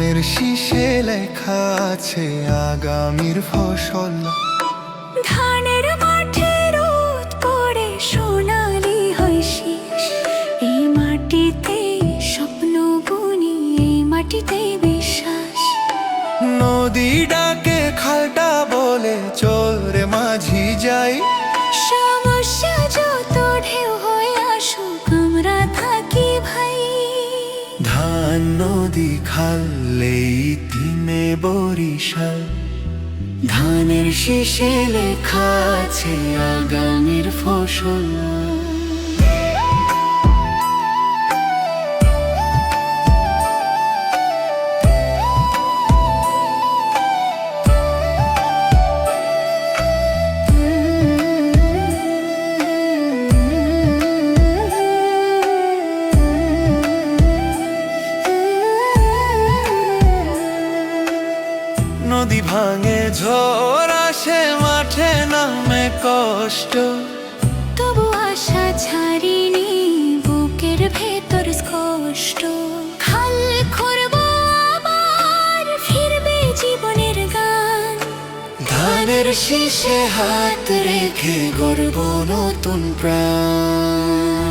ধানের শীষে লেখা আছে আগামীর ফসল। ধানের মাঠে রোদ পড়ে সোনালি হয় শীষ। এই মাটিতে স্বপ্ন বুনি, এই মাটিতে বিশ্বাস। নদী ডাকে খালটা বলে চল রে মাঝি যাই। সমস্যা যত ঢেউ হয়ে আসুক আমরা থাকি ভাই। ধান নদী খালেই তিনে বরিশাল। ধানের শীষে লেখা আছে আগামীর ফসল। নদী ভাঙে ঝড় আসে মাঠে নামে কষ্ট, তবু আশা ছাড়িনি বুকের ভেতর কষ্ট। খাল খুঁড়বো আবার ফিরবে জীবনের গান। ধানের শীষে হাত রেখে গড়ব নতুন প্রাণ।